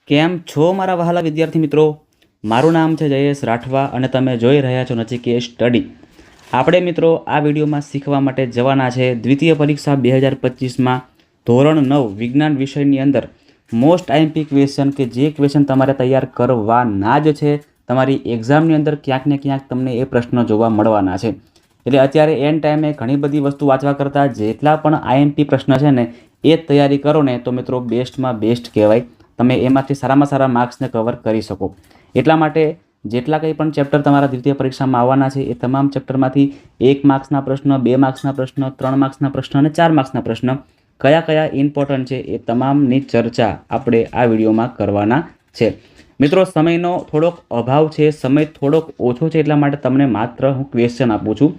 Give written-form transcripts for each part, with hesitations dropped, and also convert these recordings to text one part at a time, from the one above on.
કેમ છો મારા વહાલા વિદ્યાર્થી મિત્રો? મારું નામ છે જયેશ રાઠવા અને તમે જોઈ રહ્યા છો નચિકેત સ્ટડી. આપણે મિત્રો આ વિડીયોમાં શીખવા માટે જવાના છે દ્વિતીય પરીક્ષા 2025માં ધોરણ 9 વિજ્ઞાન વિષયની અંદર મોસ્ટ આઈએમપી ક્વેશ્ચન કે જે ક્વેશ્ચન તમારે તૈયાર કરવાના જ છે. તમારી એક્ઝામની અંદર ક્યાંક ને ક્યાંક તમને એ પ્રશ્નો જોવા મળવાના છે. એટલે અત્યારે એન ટાઈમે ઘણી બધી વસ્તુ વાંચવા કરતાં જેટલા પણ આઈએમપી પ્રશ્ન છે ને એ તૈયારી કરો ને તો મિત્રો બેસ્ટમાં બેસ્ટ કહેવાય. તમે એમાંથી સારામાં સારા માર્ક્સને કવર કરી શકો. એટલા માટે જેટલા કંઈ પણ ચેપ્ટર તમારા દ્વિતીય પરીક્ષામાં આવવાના છે એ તમામ ચેપ્ટરમાંથી 1 માર્ક્સના પ્રશ્ન, 2 માર્ક્સના પ્રશ્ન, 3 માર્ક્સના પ્રશ્ન અને 4 માર્ક્સના પ્રશ્ન કયા કયા ઇમ્પોર્ટન્ટ છે એ તમામની ચર્ચા આપણે આ વિડીયોમાં કરવાના છે. મિત્રો સમયનો થોડોક અભાવ છે, સમય થોડોક ઓછો છે, એટલા માટે તમને માત્ર હું ક્વેશ્ચન આપું છું,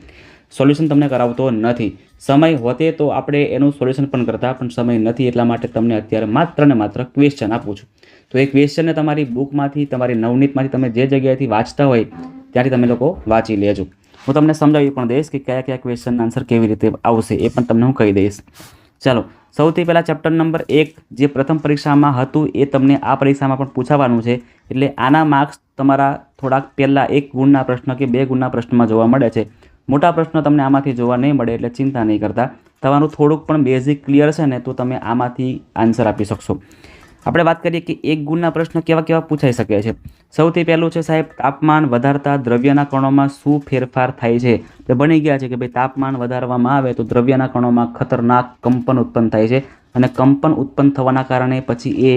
સોલ્યુશન તમને કરાવતો નથી. સમય હોતે તો આપણે એનું સોલ્યુશન પણ કરતા, પણ સમય નથી એટલા માટે તમને અત્યારે માત્ર ને માત્ર ક્વેશ્ચન આપું છું. તો એ ક્વેશ્ચનને તમારી બુકમાંથી, તમારી નવનીતમાંથી તમે જે જગ્યાએથી વાંચતા હોય ત્યાંથી તમે લોકો વાંચી લેજો. હું તમને સમજાવી પણ દઈશ કે કયા કયા ક્વેશ્ચનના આન્સર કેવી રીતે આવશે એ પણ તમને હું કહી દઈશ. ચાલો, સૌથી પહેલાં ચેપ્ટર નંબર 1 જે પ્રથમ પરીક્ષામાં હતું એ તમને આ પરીક્ષામાં પણ પૂછાવાનું છે. એટલે આના માર્ક્સ તમારા થોડાક પહેલાં 1 ગુણના પ્રશ્ન કે 2 ગુણના પ્રશ્નમાં જોવા મળે છે. મોટા પ્રશ્નો તમને આમાંથી જોવા નહીં મળે એટલે ચિંતા નહીં કરતા. તમારું થોડુંક પણ બેઝિક ક્લિયર છે ને તો તમે આમાંથી આન્સર આપી શકશો. આપણે વાત કરીએ કે 1 ગુણના પ્રશ્ન કેવા કેવા પૂછાઈ શકે છે. સૌથી પહેલું છે સાહેબ, તાપમાન વધારતા દ્રવ્યના કણોમાં શું ફેરફાર થાય છે? તો બની ગયા છે કે ભાઈ તાપમાન વધારવામાં આવે તો દ્રવ્યના કણોમાં ખતરનાક કંપન ઉત્પન્ન થાય છે અને કંપન ઉત્પન્ન થવાના કારણે પછી એ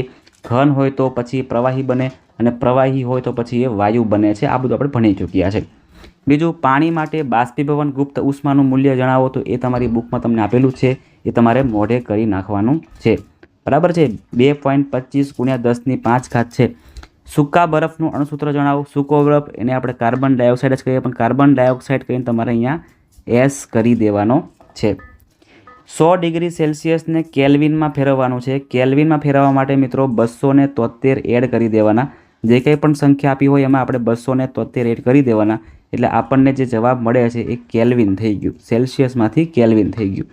ઘન હોય તો પછી પ્રવાહી બને અને પ્રવાહી હોય તો પછી એ વાયુ બને છે. આ બધું આપણે ભણી ચૂક્યા છે. બીજું, પાણી માટે બાષ્પીભવન ગુપ્ત ઉષ્માનું મૂલ્ય જણાવો. તો એ તમારી બુકમાં તમને આપેલું છે, એ તમારે મોઢે કરી નાખવાનું છે. બરાબર છે. 2.25 × 10⁵ છે. સૂકા બરફનું અણુસૂત્ર જણાવો. સૂકો બરફ એને આપણે કાર્બન ડાયોક્સાઇડ જ કહીએ, પણ કાર્બન ડાયોક્સાઇડ કહીને તમારે અહીંયા એસ કરી દેવાનો છે. 100 ડિગ્રી સેલ્સિયસને કેલ્વિનમાં ફેરવવાનું છે. કેલ્વિનમાં ફેરવવા માટે મિત્રો 273 એડ કરી દેવાના. જે કંઈ પણ સંખ્યા આપી હોય એમાં આપણે 273 એડ કરી દેવાના. એટલે આપણને જે જવાબ મળે છે એ કેલ્વિન થઈ ગયું, સેલ્સિયસમાંથી કેલ્વિન થઈ ગયું.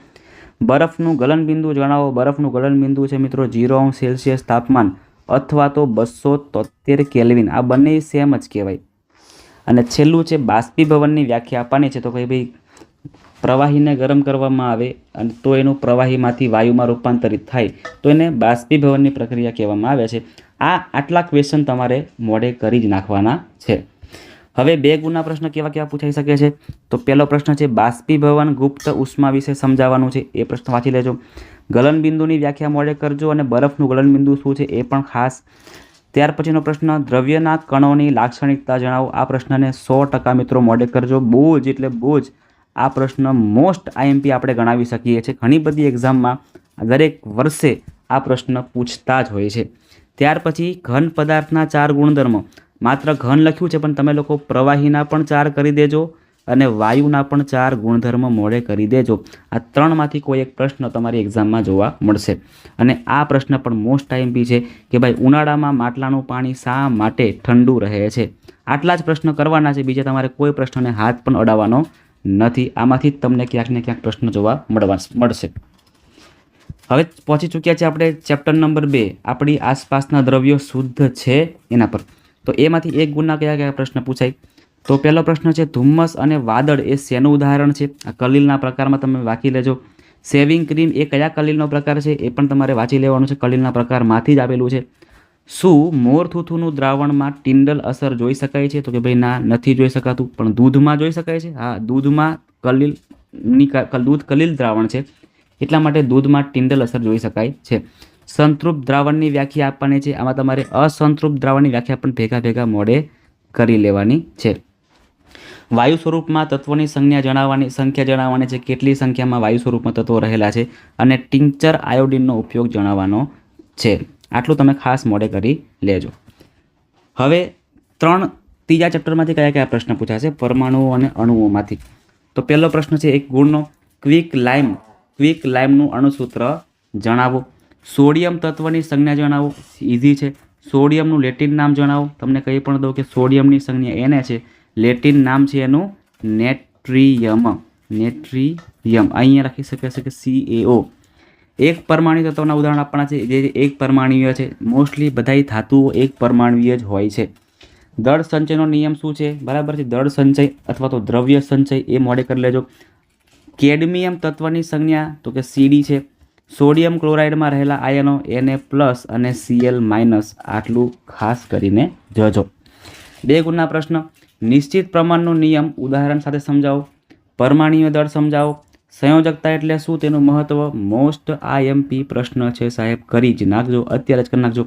બરફનું ગલનબિંદુ જણાવો. બરફનું ગલનબિંદુ છે મિત્રો 0° તાપમાન અથવા તો 273 કેલ્વિન. આ બંને સેમ જ કહેવાય. અને છેલ્લું છે બાષ્પીભવનની વ્યાખ્યા આપવાની છે. તો કે ભાઈ પ્રવાહીને ગરમ કરવામાં આવે અને તો એનું પ્રવાહીમાંથી વાયુમાં રૂપાંતરિત થાય તો એને બાષ્પીભવનની પ્રક્રિયા કહેવામાં આવે છે. આટલા ક્વેશ્ચન તમારે મોઢે કરી જ નાખવાના છે. હવે 2 ગુણના પ્રશ્ન કેવા કેવા પૂછાઈ શકે છે? તો પહેલો પ્રશ્ન છે બાષ્પીભવન ગુપ્ત ઉષ્મા વિશે સમજાવવાનું છે. એ પ્રશ્ન વાંચી લેજો. ગલનબિંદુની વ્યાખ્યા મોઢે કરજો અને બરફનું ગલનબિંદુ શું છે એ પણ ખાસ. ત્યાર પછીનો પ્રશ્ન દ્રવ્યના કણોની લાક્ષણિકતા જણાવો. આ પ્રશ્નને 100% મિત્રો મોઢે કરજો. બહુ જ એટલે બહુ જ આ પ્રશ્ન મોસ્ટ આઈએમપી આપણે ગણાવી શકીએ છીએ. ઘણી બધી એક્ઝામમાં દરેક વર્ષે આ પ્રશ્ન પૂછતા જ હોય છે. ત્યાર પછી ઘન પદાર્થના 4 ગુણધર્મો. માત્ર ઘન લખ્યું છે પણ તમે લોકો પ્રવાહીના પણ 4 કરી દેજો અને વાયુના પણ 4 ગુણધર્મ મોઢે કરી દેજો. આ 3માંથી કોઈ એક પ્રશ્ન તમારી એક્ઝામમાં જોવા મળશે. અને આ પ્રશ્ન પણ મોસ્ટ આઈએમપી છે કે ભાઈ ઉનાળામાં માટલાનું પાણી શા માટે ઠંડુ રહે છે? આટલા જ પ્રશ્ન કરવાના છે. બીજા તમારે કોઈ પ્રશ્નને હાથ પણ અડાવવાનો નથી. આમાંથી જ તમને ક્યાંક ને ક્યાંક પ્રશ્ન જોવા મળશે. હવે પહોંચી ચૂક્યા છે આપણે ચેપ્ટર નંબર 2 આપણી આસપાસના દ્રવ્યો શુદ્ધ છે એના પર. તો એમાંથી 1 ગુણના કયા કયા પ્રશ્ન પૂછાય? તો પહેલો પ્રશ્ન છે ધુમ્મસ અને વાદળ એ શેનું ઉદાહરણ છે? આ કલીલના પ્રકારમાં તમે વાંચી લેજો. સેવિંગ ક્રીમ એ કયા કલીલનો પ્રકાર છે એ પણ તમારે વાંચી લેવાનું છે. કલીલના પ્રકારમાંથી જ આપેલું છે. શું મોરથૂથુનું દ્રાવણમાં ટિન્ડલ અસર જોઈ શકાય છે? તો કે ભાઈ ના, નથી જોઈ શકાતું. પણ દૂધમાં જોઈ શકાય છે. હા, દૂધમાં દૂધ કલીલ દ્રાવણ છે એટલા માટે દૂધમાં ટિન્ડલ અસર જોઈ શકાય છે. સંતૃપ્ત દ્રાવણની વ્યાખ્યા આપવાની છે. આમાં તમારે અસંતૃપ્ત દ્રાવણની વ્યાખ્યા પણ ભેગા મોઢે કરી લેવાની છે. વાયુ સ્વરૂપમાં તત્વોની સંખ્યા જણાવવાની છે. કેટલી સંખ્યામાં વાયુ સ્વરૂપમાં તત્વો રહેલા છે અને ટિંચર આયોડિનનો ઉપયોગ જણાવવાનો છે. આટલું તમે ખાસ મોઢે કરી લેજો. હવે ત્રીજા ચેપ્ટરમાંથી કયા કયા પ્રશ્ન પૂછાશે? પરમાણુઓ અને અણુઓમાંથી. તો પહેલો પ્રશ્ન છે 1 ગુણનો. ક્વિક લાઇમનું અણુસૂત્ર જણાવો. સોડિયમ તત્વની સંજ્ઞા જણાવો. ઇઝી છે. સોડિયમનું લેટિન નામ જણાવો. તમને કહી પણ દઉં કે સોડિયમની સંજ્ઞા એને છે, લેટિન નામ છે એનું નેટ્રિયમ. અહીંયા લખી શકે છે કે CaO. એક પરમાણુ તત્વના ઉદાહરણ આપવાના છે જે એક પરમાણુય છે. મોસ્ટલી બધાય ધાતુઓ એક પરમાણુય જ હોય છે. દળ સંચયનો નિયમ શું છે? બરાબર છે, દળ સંચય અથવા તો દ્રવ્ય સંચય એ મોડે કરી લેજો. કેડમિયમ તત્વની સંજ્ઞા તો કે Cd છે. સોડિયમ ક્લોરાઇડમાં રહેલા આયનો Na+ અને Cl- આટલું ખાસ કરીને જોજો. 2 ગુણના પ્રશ્ન. નિશ્ચિત પ્રમાણનો નિયમ ઉદાહરણ સાથે સમજાવો. પરમાણુય દળ સમજાવો. સંયોજકતા એટલે શું, તેનું મહત્વ. મોસ્ટ IMP પ્રશ્ન છે સાહેબ, કરી જ નાખજો, અત્યારે જ કરી નાખજો.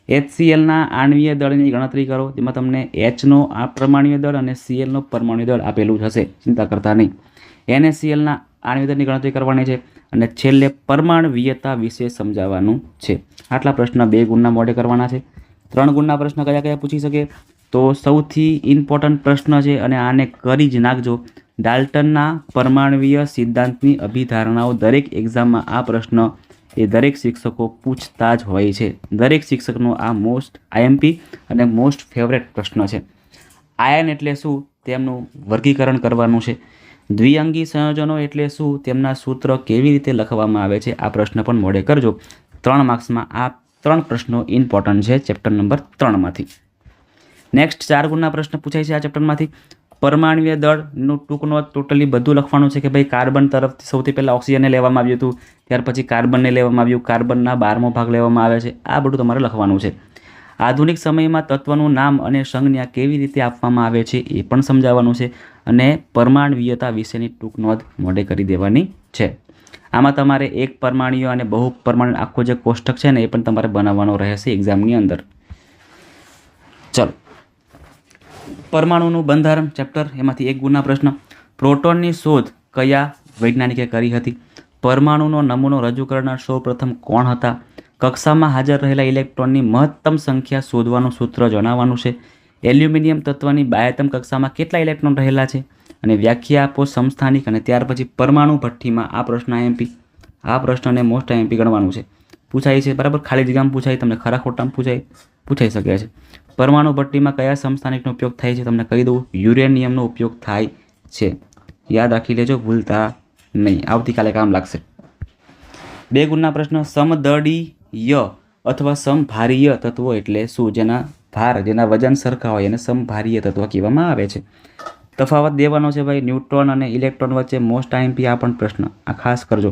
HClના આણ્વીય દળની ગણતરી કરો, જેમાં તમને Hનો આ પરમાણુય દળ અને Clનો પરમાણુય દળ આપેલું જ હશે, ચિંતા કરતા નહીં. NaClના આણ્વીય દળની ગણતરી કરવાની છે અને છેલ્લે પરમાણુયતા વિશે સમજાવવાનું છે. આટલા પ્રશ્ન 2 ગુણના મોડે કરવાના છે. 3 ગુણના પ્રશ્ન કયા કયા પૂછી શકે? તો સૌથી ઇમ્પોર્ટન્ટ પ્રશ્ન છે અને આને કરી જ નાખજો. ડાલ્ટનના પરમાણુય સિદ્ધાંતની અભિધારણાઓ. દરેક એક્ઝામમાં આ પ્રશ્ન એ દરેક શિક્ષકો પૂછતા જ હોય છે. દરેક શિક્ષકનો આ મોસ્ટ IMP અને મોસ્ટ ફેવરેટ પ્રશ્ન છે. આયન એટલે શું, તેમનું વર્ગીકરણ કરવાનું છે. દ્વિઅંગી સંયોજનો એટલે શું, તેમના સૂત્ર કેવી રીતે લખવામાં આવે છે, આ પ્રશ્ન પણ મોડે કરજો. 3 માર્ક્સમાં આ 3 પ્રશ્નો ઇમ્પોર્ટન્ટ છે ચેપ્ટર નંબર 3માંથી. નેક્સ્ટ 4 ગુણના પ્રશ્ન પૂછાય છે આ ચેપ્ટરમાંથી. પરમાણુય દળનું ટૂંકનો ટોટલી બધું લખવાનું છે કે ભાઈ કાર્બન તરફથી સૌથી પહેલાં ઓક્સિજનને લેવામાં આવ્યું હતું, ત્યાર પછી કાર્બનને લેવામાં આવ્યું, કાર્બનના 12મો ભાગ લેવામાં આવે છે. આ બધું તમારે લખવાનું છે. આધુનિક સમયમાં તત્વનું નામ અને સંજ્ઞા કેવી રીતે આપવામાં આવે છે એ પણ સમજાવવાનું છે અને પરમાણુયતા વિશેની ટૂંક નોંધ મોઢે કરી દેવાની છે. આમાં તમારે એક પરમાણુય અને બહુ પરમાણુ આખો જે કોષ્ટક છે ને એ પણ તમારે બનાવવાનો રહેશે એક્ઝામની અંદર. ચલો, પરમાણુનું બંધારણ ચેપ્ટર, એમાંથી 1 ગુણના પ્રશ્ન. પ્રોટોનની શોધ કયા વૈજ્ઞાનિકે કરી હતી? પરમાણુનો નમૂનો રજૂ કરનાર સૌપ્રથમ કોણ હતા? કક્ષામાં હાજર રહેલા ઇલેક્ટ્રોનની મહત્તમ સંખ્યા શોધવાનું સૂત્ર જણાવવાનું છે. એલ્યુમિનિયમ તત્વની બાહ્યતમ કક્ષામાં કેટલા ઇલેક્ટ્રોન રહેલા છે અને વ્યાખ્યા આપો સમસ્થાનિક. અને ત્યાર પછી પરમાણુ ભઠ્ઠીમાં આ પ્રશ્ન IMP, આ પ્રશ્નને મોસ્ટ IMP ગણવાનું છે. પૂછાય છે બરાબર, ખાલી જગ્યામાં પૂછાય, તમને ખરા ખોટામાં પૂછાઈ શકે છે. પરમાણુ ભઠ્ઠીમાં કયા સમસ્થાનિકનો ઉપયોગ થાય છે? તમને કહી દઉં, યુરેનિયમનો ઉપયોગ થાય છે. યાદ રાખી લેજો, ભૂલતા નહીં, આવતીકાલે કામ લાગશે. 2 ગુણના પ્રશ્ન. સમદળીય અથવા સમભારીય તત્વો એટલે શું? જેના ભાર, જેના વજન સરખા હોય એને સમભારીય તત્વ કહેવામાં આવે છે. તફાવત દેવાનો છે ભાઈ ન્યુટ્રોન અને ઇલેક્ટ્રોન વચ્ચે. મોસ્ટ IMP આ પણ પ્રશ્ન, આ ખાસ કરજો.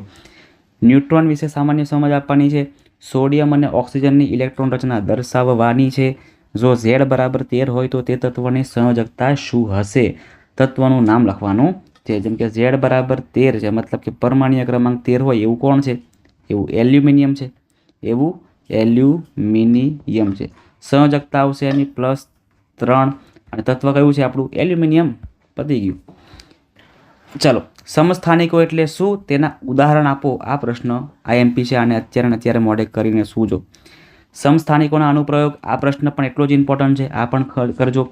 ન્યુટ્રોન વિશે સામાન્ય સમજ આપવાની છે. સોડિયમ અને ઓક્સિજનની ઇલેક્ટ્રોન રચના દર્શાવવાની છે. જો Z બરાબર 13 હોય તો તે તત્વની સંયોજકતા શું હશે? તત્વનું નામ લખવાનું છે. જેમ કે Z બરાબર 13 છે, મતલબ કે પરમાણુય ક્રમાંક 13 હોય એવું કોણ છે? એવું એલ્યુમિનિયમ છે. એવું એલ્યુમિનિયમ છે. સંયોજકતા આવશે એની +3 અને તત્વ કયું છે આપણું? એલ્યુમિનિયમ. પતી ગયું. ચલો, સમસ્થાનિકો એટલે શું? તેના ઉદાહરણ આપો. આ પ્રશ્ન IMP છે, આને અત્યારે મોડે કરીને સૂજો. સમસ્થાનિકોના અનુપ્રયોગ, આ પ્રશ્ન પણ એટલો જ ઇમ્પોર્ટન્ટ છે, આ પણ કરજો.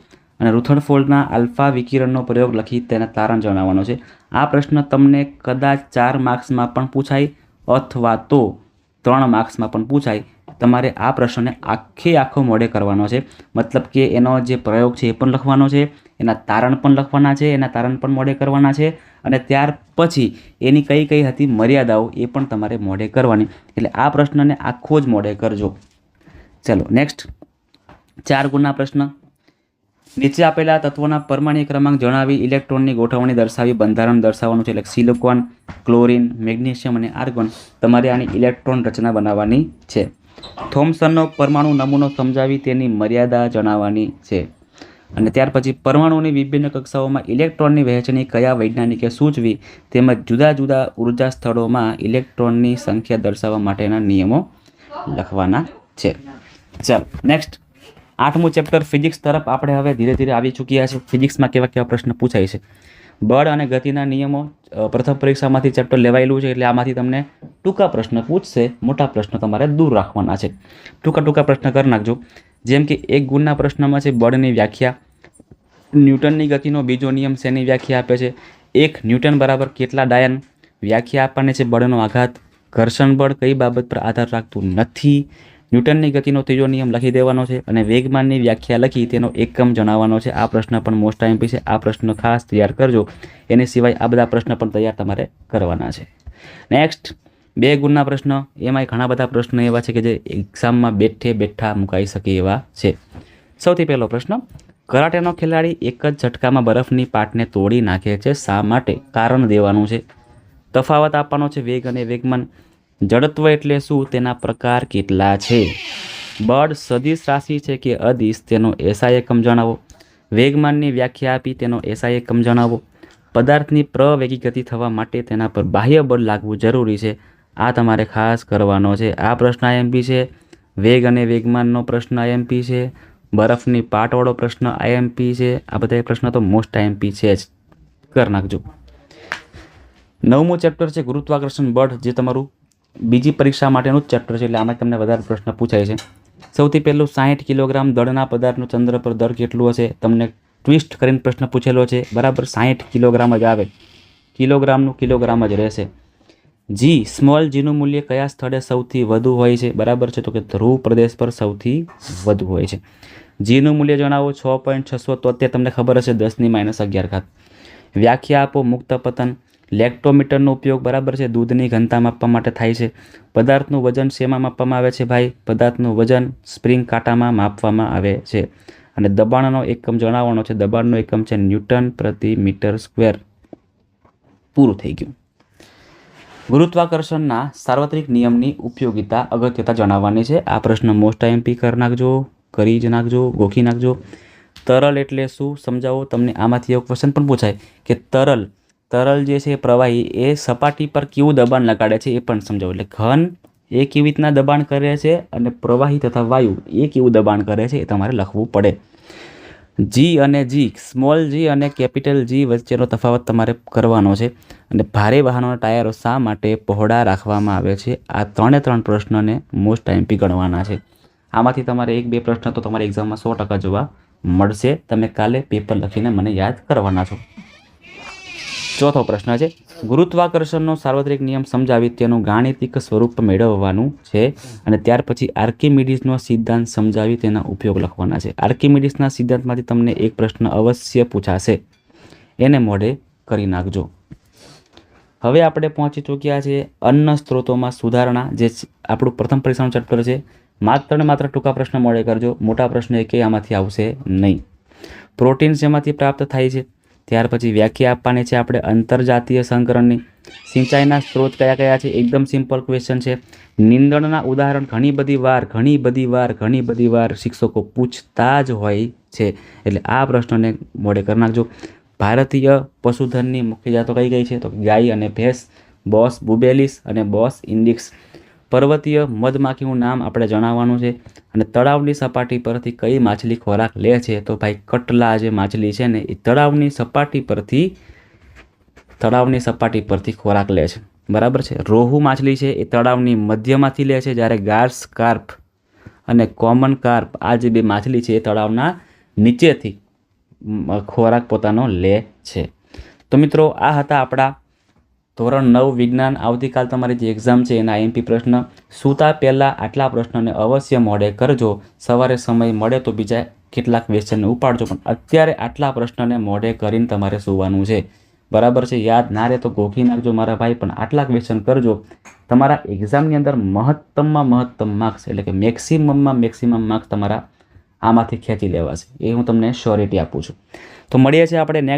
અને રુથરફોર્ડના આલ્ફા વિકિરણનો પ્રયોગ લખી તેના તારણ જણાવવાનો છે. આ પ્રશ્ન તમને કદાચ 4 માર્ક્સમાં પણ પૂછાય અથવા તો 3 માર્ક્સમાં પણ પૂછાય. તમારે આ પ્રશ્નને આખો મોડે કરવાનો છે. મતલબ કે એનો જે પ્રયોગ છે એ પણ લખવાનો છે, એના તારણ પણ લખવાના છે, એના તારણ પણ મોડે કરવાના છે અને ત્યાર પછી એની કઈ હતી મર્યાદાઓ એ પણ તમારે મોડે કરવાની. એટલે આ પ્રશ્નને આખો જ મોડે કરજો. ચલો નેક્સ્ટ 4 ગુણના પ્રશ્ન. નીચે આપેલા તત્વોના પરમાણુ ક્રમાંક જણાવી ઇલેક્ટ્રોનની ગોઠવણી દર્શાવી બંધારણ દર્શાવવાનું છે. એટલે સિલિકોન, ક્લોરિન, મેગ્નેશિયમ અને આર્ગોન. તમારે આની ઇલેક્ટ્રોન રચના બનાવવાની છે. થોમ્સનનો પરમાણુ નમૂનો સમજાવી તેની મર્યાદા જણાવવાની છે. અને ત્યાર પછી પરમાણુની વિભિન્ન કક્ષાઓમાં ઇલેક્ટ્રોનની વહેંચણી કયા વૈજ્ઞાનિકે સૂચવી તેમજ જુદા જુદા ઉર્જા સ્થળોમાં ઇલેક્ટ્રોનની સંખ્યા દર્શાવવા માટેના નિયમો લખવાના છે. ચાલો નેક્સ્ટ 8મું ચેપ્ટર ફિઝિક્સ તરફ આપણે હવે ધીરે ધીરે આવી ચૂક્યા છે. ફિઝિક્સમાં કેવા પ્રશ્ન પૂછાય છે? બળ અને ગતિના નિયમો પ્રથમ પરીક્ષામાંથી ચેપ્ટર લેવાયેલું છે, એટલે આમાંથી તમને ટૂંકા પ્રશ્ન પૂછશે, મોટા પ્રશ્ન તમારે દૂર રાખવાના છે. ટૂંકા પ્રશ્ન કરી નાખજો. જેમ કે 1 ગુણના પ્રશ્નમાં છે બળની વ્યાખ્યા. ન્યૂટનની ગતિનો બીજો નિયમ શેની વ્યાખ્યા આપે છે? 1 ન્યૂટન બરાબર કેટલા ડાયન? વ્યાખ્યા આપવાની છે બળનો આઘાત. ઘર્ષણ બળ કઈ બાબત પર આધાર રાખતું નથી? ન્યૂટનની ગતિનો ત્રીજો નિયમ લખી દેવાનો છે અને વેગમાનની વ્યાખ્યા લખી તેનો એકમ જણાવવાનો છે. આ પ્રશ્ન પણ મોસ્ટ IMP છે, આ પ્રશ્ન ખાસ તૈયાર કરજો. એની સિવાય આ બધા પ્રશ્ન પણ તૈયાર તમારે કરવાના છે. નેક્સ્ટ 2 ગુણના પ્રશ્ન, એમાંય ઘણા બધા પ્રશ્નો એવા છે કે જે એક્ઝામમાં બેઠા મુકાઈ શકે એવા છે. સૌથી પહેલો પ્રશ્ન, કરાટેનો ખેલાડી એક જ ઝટકામાં બરફની પાટને તોડી નાખે છે, શા માટે? કારણ દેવાનું છે. તફાવત આપવાનો છે વેગ અને વેગમાન. જડત્વ એટલે શું? તેના પ્રકાર કેટલા છે? બળ સદિશ રાશિ છે કે અદિશ? તેનો એસઆઈ એકમ જણાવો. વેગમાનની વ્યાખ્યા આપી, તેનો એસઆઈ એકમ જણાવો. પદાર્થની પ્રવેગી ગતિ થવા માટે તેના પર બાહ્ય બળ લાગવું જરૂરી છે. આ તમારે ખાસ કરવાનો છે. આ પ્રશ્ન આઈએમપી છે. વેગ અને વેગમાનનો પ્રશ્ન આઈએમપી છે. બરફની પાટવાળો પ્રશ્ન આઈએમપી છે. આ બધા પ્રશ્ન તો મોસ્ટ આઈએમપી છે જ, કરી નાખજો. 9મું ચેપ્ટર છે ગુરુત્વાકર્ષણ બળ, જે તમારું બીજી પરીક્ષા માટેનું જ ચેપ્ટર છે, એટલે આમાં તમને વધારે પ્રશ્ન પૂછાય છે. સૌથી પહેલું 60 કિલોગ્રામ દળના પદાર્થનું ચંદ્ર પર દર કેટલું હશે? તમને ટ્વિસ્ટ કરીને પ્રશ્ન પૂછેલો છે. બરાબર, 60 કિલોગ્રામ જ આવે, કિલોગ્રામનું કિલોગ્રામ જ રહેશે. જી, સ્મોલ જીનું મૂલ્ય કયા સ્થળે સૌથી વધુ હોય છે? બરાબર છે, તો કે ધ્રુવ પ્રદેશ પર સૌથી વધુ હોય છે. જીનું મૂલ્ય જણાવો. 6.673, તમને ખબર હશે, 10⁻11. વ્યાખ્યા આપો. મુક્ત પતન. લેક્ટોમીટરનો ઉપયોગ, બરાબર છે, દૂધની ઘનતા માપવા માટે થાય છે. પદાર્થનું વજન શેમાં માપવામાં આવે છે ભાઈ? પદાર્થનું વજન સ્પ્રિંગ કાંટામાં માપવામાં આવે છે. અને દબાણનો એકમ જણાવવાનો છે. દબાણનો એકમ છે ન્યૂટન પ્રતિ મીટર સ્ક્વેર. પૂરું થઈ ગયું. ગુરુત્વાકર્ષણના સાર્વત્રિક નિયમની ઉપયોગિતા, અગત્યતા જણાવવાની છે. આ પ્રશ્ન મોસ્ટ આઈએમપી કરી નાખજો, કરી જ નાખજો, ગોખી નાખજો. તરલ એટલે શું સમજાવો. તમને આમાંથી એક ક્વેશ્ચન પણ પૂછાય કે તરલ જે છે પ્રવાહી, એ સપાટી પર કેવું દબાણ લગાડે છે એ પણ સમજાવો. એટલે ઘન એ કેવી રીતના દબાણ કરે છે અને પ્રવાહી તથા વાયુ એ કેવું દબાણ કરે છે એ તમારે લખવું પડે. જી અને જી, સ્મોલ જી અને કેપિટલ જી વચ્ચેનો તફાવત તમારે કરવાનો છે. અને ભારે વાહનોના ટાયરો શા માટે પહોળા રાખવામાં આવે છે? આ 3 પ્રશ્નને મોસ્ટ આઈએમપી ગણવાના છે. આમાંથી તમારે 1-2 પ્રશ્ન તો તમારી એક્ઝામમાં 100% જોવા મળશે. તમે કાલે પેપર લખીને મને યાદ કરવાના છો. ચોથો પ્રશ્ન છે, ગુરુત્વાકર્ષણનો સાર્વત્રિક નિયમ સમજાવી તેનું ગાણિતિક સ્વરૂપ મેળવવાનું છે. અને ત્યાર પછી આર્કિમિડીઝનો સિદ્ધાંત સમજાવી તેના ઉપયોગ લખવાના છે. આર્કિમિડીઝના સિદ્ધાંતમાંથી તમને એક પ્રશ્ન અવશ્ય પૂછાશે, એને મોઢે કરી નાખજો. હવે આપણે પહોંચી ચૂક્યા છે અન્ન સ્ત્રોતોમાં સુધારણા, જે આપણું પ્રથમ પરીક્ષાનું ચેપ્ટર છે. માત્ર ને માત્ર ટૂંકા પ્રશ્ન મોઢે કરજો, મોટા પ્રશ્ન એકેય આમાંથી આવશે નહીં. પ્રોટીન શેમાંથી પ્રાપ્ત થાય છે? ત્યાર પછી વ્યાખ્યા આપવાની છે આપણે અંતરજાતીય સંકરણની. સિંચાઈના સ્ત્રોત કયા કયા છે? એકદમ સિમ્પલ ક્વેશ્ચન છે. નીંદણના ઉદાહરણ ઘણી બધી વાર શિક્ષકો પૂછતા જ હોય છે, એટલે આ પ્રશ્નને મોઢે કરી નાખજો. ભારતીય પશુધનની મુખ્ય જાતો કઈ કઈ છે? તો ગાય અને ભેંસ, બોસ બુબેલિસ અને બોસ ઇન્ડિક્સ. પર્વતીય મધમાખીનું નામ આપણે જણાવવાનું છે. અને તળાવની સપાટી પરથી કઈ માછલી ખોરાક લે છે? તો ભાઈ કટલા જે માછલી છે ને, એ તળાવની સપાટી પરથી ખોરાક લે છે. બરાબર છે. રોહુ માછલી છે એ તળાવની મધ્યમાંથી લે છે, જ્યારે ગાર્સ કાર્પ અને કોમન કાર્પ, આ જે 2 માછલી છે એ તળાવના નીચેથી ખોરાક પોતાનો લે છે. તો મિત્રો, આ હતા આપણા ધોરણ 9 વિજ્ઞાન. આવતીકાલ તમારી જે એક્ઝામ છે એના આઈએમપી પ્રશ્ન. સૂતા પહેલાં આટલા પ્રશ્નોને અવશ્ય મોઢે કરજો. સવારે સમય મળે તો બીજા કેટલાક ક્વેશ્ચનને ઉપાડજો, પણ અત્યારે આટલા પ્રશ્નને મોઢે કરીને તમારે સૂવાનું છે. બરાબર છે. યાદ ના રહે તો ગોખી નાખજો મારા ભાઈ, પણ આટલા ક્વેશ્ચન કરજો. તમારા એક્ઝામની અંદર મહત્તમમાં મહત્તમ માર્ક્સ, એટલે કે મેક્સિમમમાં મેક્સિમમ માર્ક્સ તમારા આમાંથી ખેંચી લેવાશે, એ હું તમને શ્યોરિટી આપું છું. તો મળીએ છીએ આપણે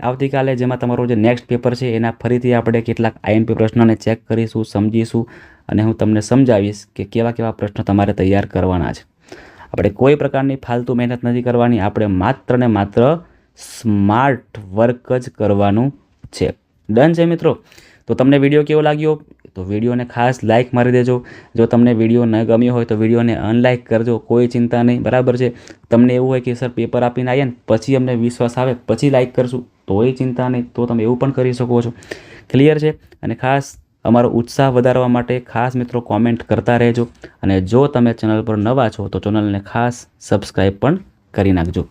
આવતીકાલે, જેમાં તમારું જે નેક્સ્ટ પેપર છે એના ફરીથી આપણે કેટલાક આઈએમપી પ્રશ્નોને ચેક કરીશું, સમજીશું, અને હું તમને સમજાવીશ કે કેવા કેવા પ્રશ્નો તમારે તૈયાર કરવાના છે. આપણે કોઈ પ્રકારની ફાલતુ મહેનત નથી કરવાની, આપણે માત્ર ને માત્ર સ્માર્ટ વર્ક જ કરવાનું છે. ડન છે મિત્રો? તો તમને વિડીયો કેવો લાગ્યો? તો વિડીયોને ખાસ લાઇક મારી દેજો. જો તમને વિડીયો ન ગમ્યો હોય તો વિડીયોને અનલાઇક કરજો, કોઈ ચિંતા નહીં. બરાબર છે. તમને એવું હોય કે સર પેપર આપીને આવીએ ને પછી અમને વિશ્વાસ આવે પછી લાઇક કરશું, તોય ચિંતા નહીં, તો તમે એવું પણ કરી શકો છો. ક્લિયર છે? અને ખાસ અમારો ઉત્સાહ વધારવા માટે ખાસ મિત્રો કોમેન્ટ કરતા રહેજો. અને જો તમે ચેનલ પર નવા છો તો ચેનલને ખાસ સબસ્ક્રાઈબ પણ કરી નાખજો.